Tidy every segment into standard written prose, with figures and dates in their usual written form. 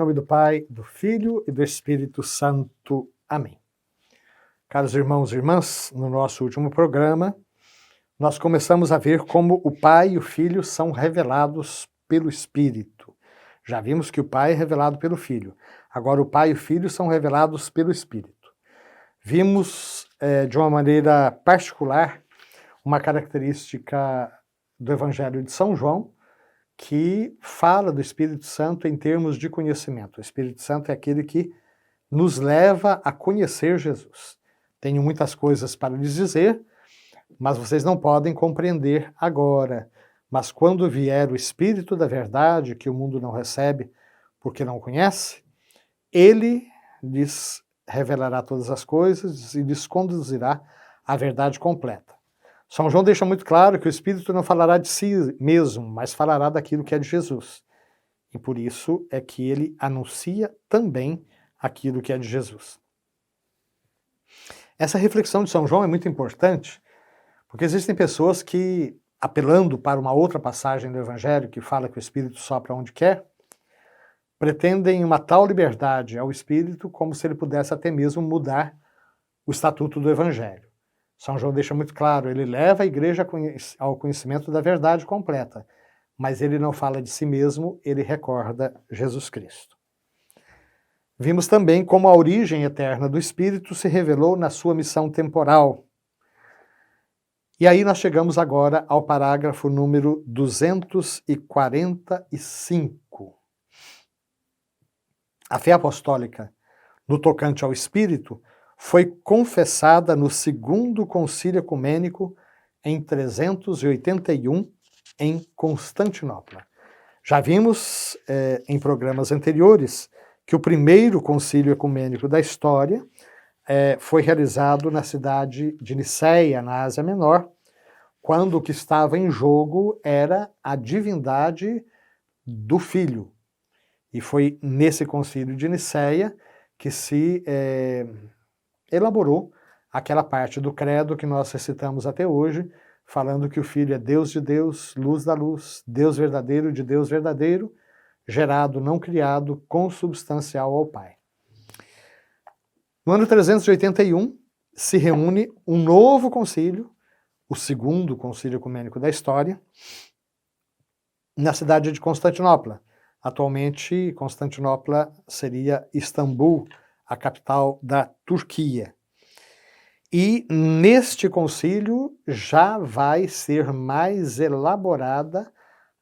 nome do Pai, do Filho e do Espírito Santo. Amém. Caros irmãos e irmãs, no nosso último programa, nós começamos a ver como o Pai e o Filho são revelados pelo Espírito. Já vimos que o Pai é revelado pelo Filho. Agora o Pai e o Filho são revelados pelo Espírito. Vimos, de uma maneira particular, uma característica do Evangelho de São João, que fala do Espírito Santo em termos de conhecimento. O Espírito Santo é aquele que nos leva a conhecer Jesus. Tenho muitas coisas para lhes dizer, mas vocês não podem compreender agora. Mas quando vier o Espírito da verdade, que o mundo não recebe porque não conhece, ele lhes revelará todas as coisas e lhes conduzirá à verdade completa. São João deixa muito claro que o Espírito não falará de si mesmo, mas falará daquilo que é de Jesus. E por isso é que ele anuncia também aquilo que é de Jesus. Essa reflexão de São João é muito importante, porque existem pessoas que, apelando para uma outra passagem do Evangelho que fala que o Espírito sopra onde quer, pretendem uma tal liberdade ao Espírito como se ele pudesse até mesmo mudar o estatuto do Evangelho. São João deixa muito claro, ele leva a igreja ao conhecimento da verdade completa, mas ele não fala de si mesmo, ele recorda Jesus Cristo. Vimos também como a origem eterna do Espírito se revelou na sua missão temporal. E aí nós chegamos agora ao parágrafo número 245. A fé apostólica, no tocante ao Espírito, foi confessada no Segundo Concílio Ecumênico em 381, em Constantinopla. Já vimos em programas anteriores que o primeiro concílio ecumênico da história foi realizado na cidade de Niceia, na Ásia Menor, quando o que estava em jogo era a divindade do Filho. E foi nesse concílio de Niceia que se elaborou aquela parte do credo que nós recitamos até hoje, falando que o Filho é Deus de Deus, luz da luz, Deus verdadeiro de Deus verdadeiro, gerado, não criado, consubstancial ao Pai. No ano 381, se reúne um novo concílio, o segundo concílio ecumênico da história, na cidade de Constantinopla. Atualmente, Constantinopla seria Istambul, a capital da Turquia. E neste concílio já vai ser mais elaborada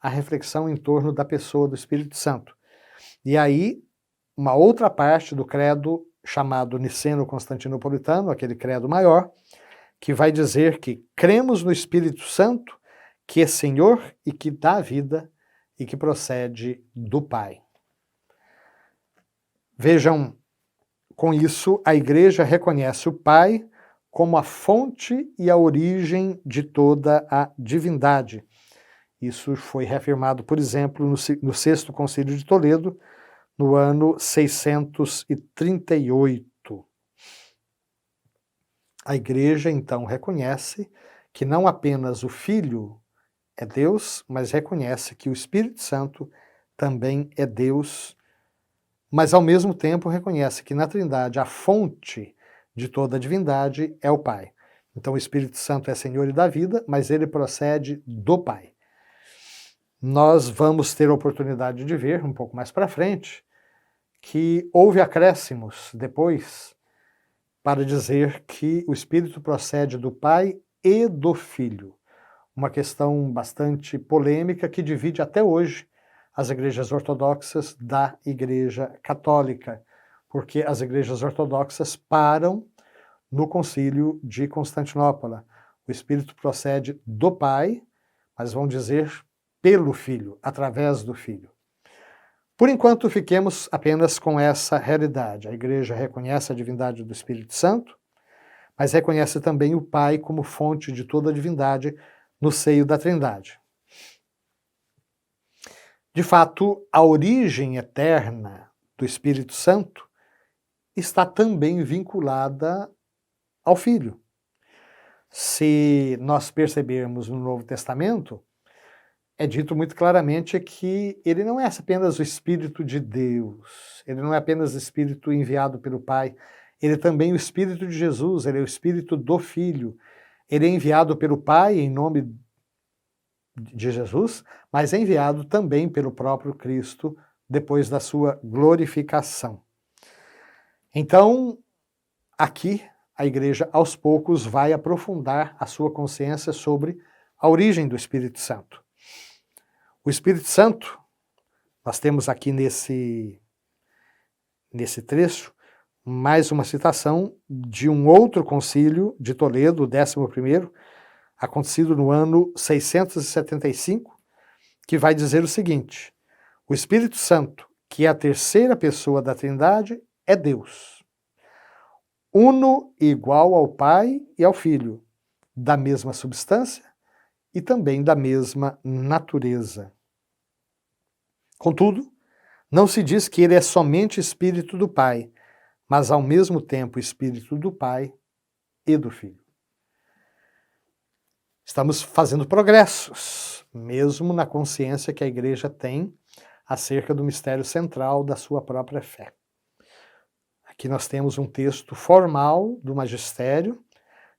a reflexão em torno da pessoa do Espírito Santo. E aí, uma outra parte do credo chamado Niceno-Constantinopolitano, aquele credo maior, que vai dizer que cremos no Espírito Santo, que é Senhor e que dá vida e que procede do Pai. Vejam, com isso, a Igreja reconhece o Pai como a fonte e a origem de toda a divindade. Isso foi reafirmado, por exemplo, no Sexto Concílio de Toledo, no ano 638. A Igreja, então, reconhece que não apenas o Filho é Deus, mas reconhece que o Espírito Santo também é Deus, mas ao mesmo tempo reconhece que na Trindade a fonte de toda a divindade é o Pai. Então o Espírito Santo é Senhor e dá vida, mas ele procede do Pai. Nós vamos ter a oportunidade de ver, um pouco mais para frente, que houve acréscimos depois para dizer que o Espírito procede do Pai e do Filho. Uma questão bastante polêmica que divide até hoje as igrejas ortodoxas da Igreja Católica, porque as igrejas ortodoxas param no Concílio de Constantinopla. O Espírito procede do Pai, mas vão dizer pelo Filho, através do Filho. Por enquanto, fiquemos apenas com essa realidade. A Igreja reconhece a divindade do Espírito Santo, mas reconhece também o Pai como fonte de toda a divindade no seio da Trindade. De fato, a origem eterna do Espírito Santo está também vinculada ao Filho. Se nós percebermos no Novo Testamento, é dito muito claramente que ele não é apenas o Espírito de Deus, ele não é apenas o Espírito enviado pelo Pai, ele é também o Espírito de Jesus, ele é o Espírito do Filho. Ele é enviado pelo Pai em nome de Jesus, mas é enviado também pelo próprio Cristo depois da sua glorificação. Então, aqui a igreja aos poucos vai aprofundar a sua consciência sobre a origem do Espírito Santo. O Espírito Santo, nós temos aqui nesse trecho mais uma citação de um outro concílio de Toledo, o 11º, acontecido no ano 675, que vai dizer o seguinte: o Espírito Santo, que é a terceira pessoa da Trindade, é Deus, uno e igual ao Pai e ao Filho, da mesma substância e também da mesma natureza. Contudo, não se diz que ele é somente Espírito do Pai, mas ao mesmo tempo Espírito do Pai e do Filho. Estamos fazendo progressos, mesmo na consciência que a igreja tem acerca do mistério central da sua própria fé. Aqui nós temos um texto formal do magistério,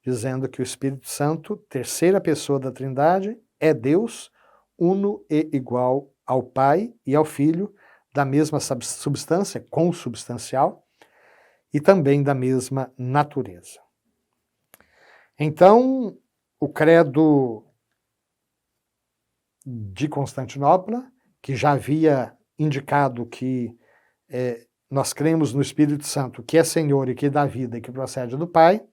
dizendo que o Espírito Santo, terceira pessoa da Trindade, é Deus, uno e igual ao Pai e ao Filho, da mesma substância, consubstancial, e também da mesma natureza. Então, o credo de Constantinopla, que já havia indicado que nós cremos no Espírito Santo, que é Senhor e que dá vida e que procede do Pai,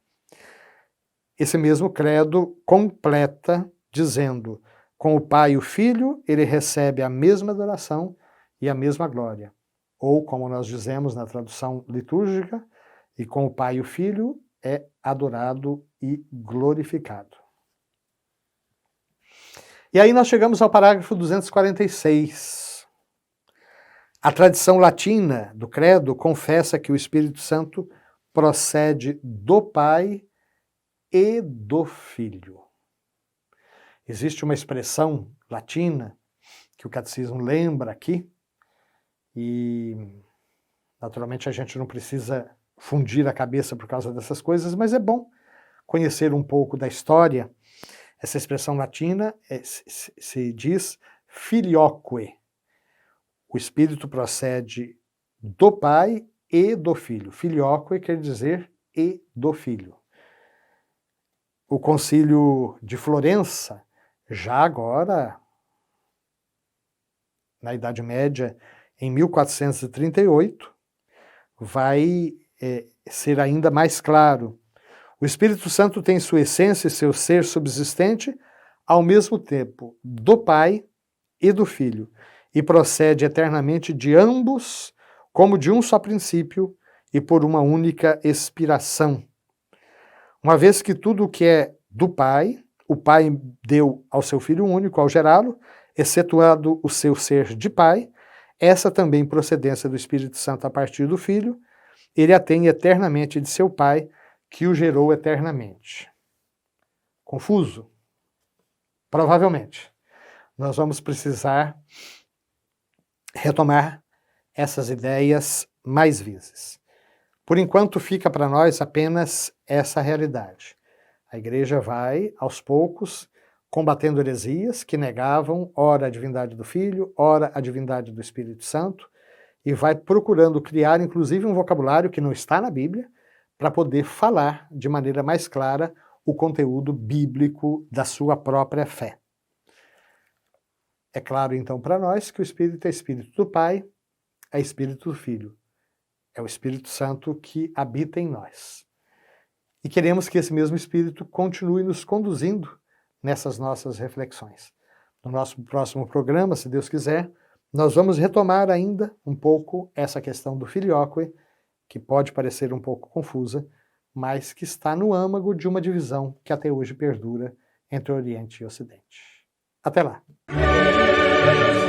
esse mesmo credo completa dizendo: com o Pai e o Filho, ele recebe a mesma adoração e a mesma glória. Ou, como nós dizemos na tradução litúrgica, e com o Pai e o Filho é adorado e glorificado. E aí nós chegamos ao parágrafo 246. A tradição latina do credo confessa que o Espírito Santo procede do Pai e do Filho. Existe uma expressão latina que o catecismo lembra aqui, e naturalmente a gente não precisa fundir a cabeça por causa dessas coisas, mas é bom conhecer um pouco da história. Essa expressão latina se diz filioque. O Espírito procede do Pai e do Filho. Filioque quer dizer e do Filho. O Concílio de Florença, já agora, na Idade Média, em 1438, vai ser ainda mais claro. O Espírito Santo tem sua essência e seu ser subsistente ao mesmo tempo do Pai e do Filho, e procede eternamente de ambos, como de um só princípio e por uma única expiração. Uma vez que tudo o que é do Pai, o Pai deu ao seu Filho único ao gerá-lo, excetuado o seu ser de Pai, essa também procedência do Espírito Santo a partir do Filho, ele a tem eternamente de seu Pai, que o gerou eternamente. Confuso? Provavelmente. Nós vamos precisar retomar essas ideias mais vezes. Por enquanto fica para nós apenas essa realidade. A igreja vai, aos poucos, combatendo heresias que negavam ora a divindade do Filho, ora a divindade do Espírito Santo, e vai procurando criar, inclusive, um vocabulário que não está na Bíblia, para poder falar de maneira mais clara o conteúdo bíblico da sua própria fé. É claro, então, para nós que o Espírito é Espírito do Pai, é Espírito do Filho. É o Espírito Santo que habita em nós. E queremos que esse mesmo Espírito continue nos conduzindo nessas nossas reflexões. No nosso próximo programa, se Deus quiser, nós vamos retomar ainda um pouco essa questão do filioque, que pode parecer um pouco confusa, mas que está no âmago de uma divisão que até hoje perdura entre Oriente e Ocidente. Até lá! Jesus,